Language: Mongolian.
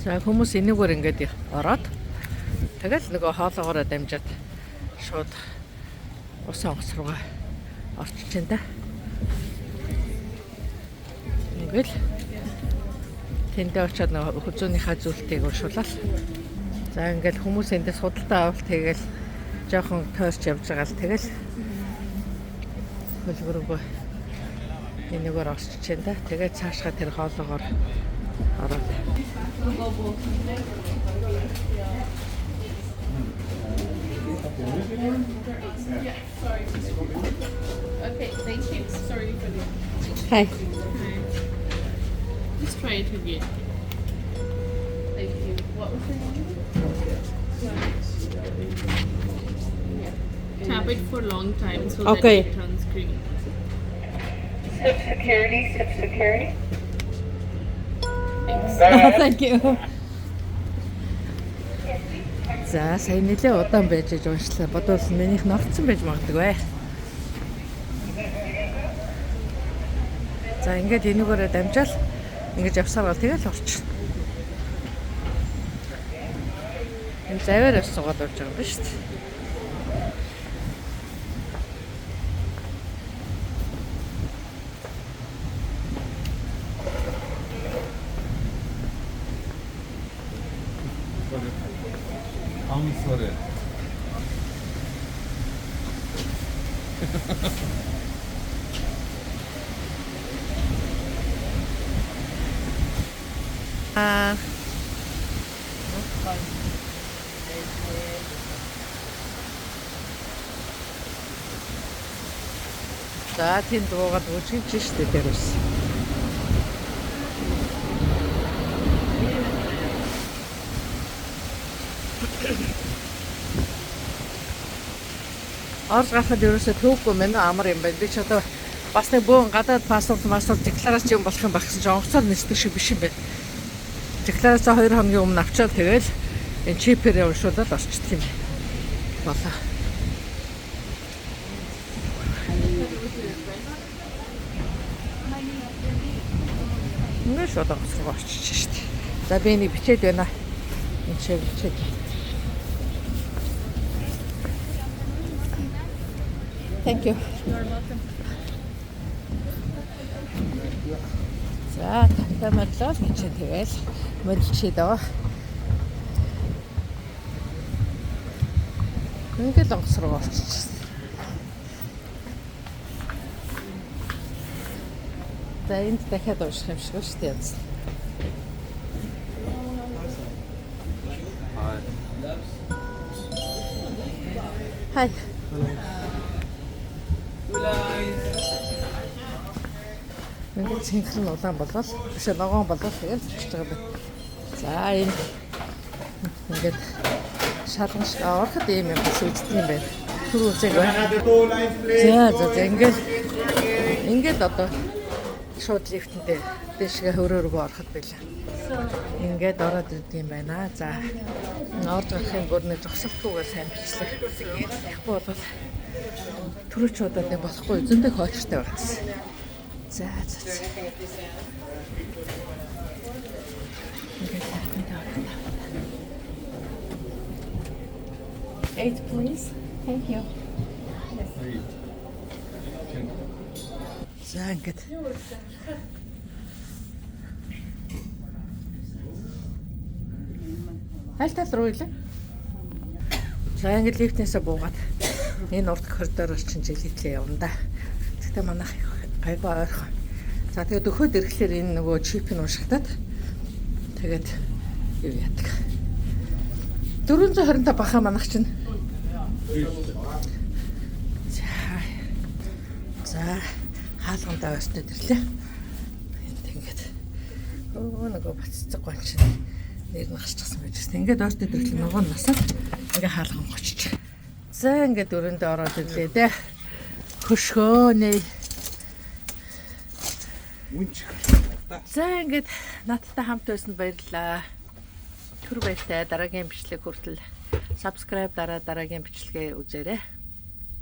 За хүмүүс энийгээр ингээд ороод тэгэл нөгөө хоолоогоороо дамжаад шууд ус онгоц руугаа орчих чинь да. Ингээл тэндээ очиод нөгөө хүзүүнийхээ зүйлтийг уушуулаад за ингээд хүмүүс эндээ судалтай авалт хийгээл жоохон тойрч явж байгаа л тэгэл хөлбөрөөгөө энийгээр орчих чинь да. Тэгээд цаашгаа тэр хоолоогоор ороод Okay, thank you. Sorry for the. Hi. Just try it again. Thank you. What was the name? Tap it for a long time so Okay. that it turns green. Step security. Thanks. Thank you. За сайн нэлээ удаан байж уншлаа. Бодвол минийх ногцсон байж магадгүй. За ингээд энийгээрээ дамжаал ингэж явсаар гал тэгэл орчих. Энэ заваар бас суугаад урж байгаа юм ба шүү дээ. I'm sorry. За тэнд дуугаад үжигч штэ тэр ус. Орж гарахад ерөөсөө төвгүй мэн амар юм байна. Би ч одоо бас нэг бөөн гадаад паспорт декларац юм болох юм багсан ч онгоцоор нисдэг шиг биш юм байна. Декларацаа 2 хоногийн өмнө авчаад тэгэл энэ чипээр уншуулаад орчдөг юм болоо. Нэг шууд онгоцоор орчих шүү дээ. За би энийг бичээд байна. Энэ шиг бичээд. Thank you. You're welcome. За тамаглал гэж тэгэл мөлчээд байгаа. Ингээл онгоц руу орчихсон. За энд дахиад ууших юм шиг шүү дээ янз. Hi. Ингээд цэнхрэн улаан болвол биш ногоон болвол тэгэл зурчж байгаа байна. За энэ ингээд шалган шиг ороход ийм юм бас үздэг юм байна. Түр үзэг байна. За ингээд одоо шууд лифтэндээ дэшгээ хөрөөргөө ороход байлаа. Ингээд ороод ирдэг юм байна. За орж гарахын бүрний зогсолтгүйгээр сайн бичлээ. Тэгэхгүй бол түрүүчудад нэг болохгүй зөндөө хоочтой байгаа гэсэн. За. Ингээд Eight, please. Thank you. за ингээд аль тал руу илээ. За ингээд лифтнээсээ буугаад энэ урд коридороор чинь жилитлээ явна да. Гэхдээ манайх айгүй ойрхон. За тэгээд өгөхөд ирэхлээр энэ нөгөө чипийг уншигтаад тэгээд юу яадаг. 425 баха манайх чинь. За хаалгандаа өстөд ирлээ. Энд ингээд нөгөө баццаг гон чинь нэр нь гарчихсан байж байна. Ингээд өстөд ирлээ нөгөө насаад ингээд хаалган гоччих. За ингээд өрөөндөө ороод ирлээ дээ. Хөшгөөнэй. За ингээд надтай хамт байсанд баярлалаа. Түр баяртай дараагийн бичлэг хүртэл subscribe дараагийн бичлэгээ үзээрэй.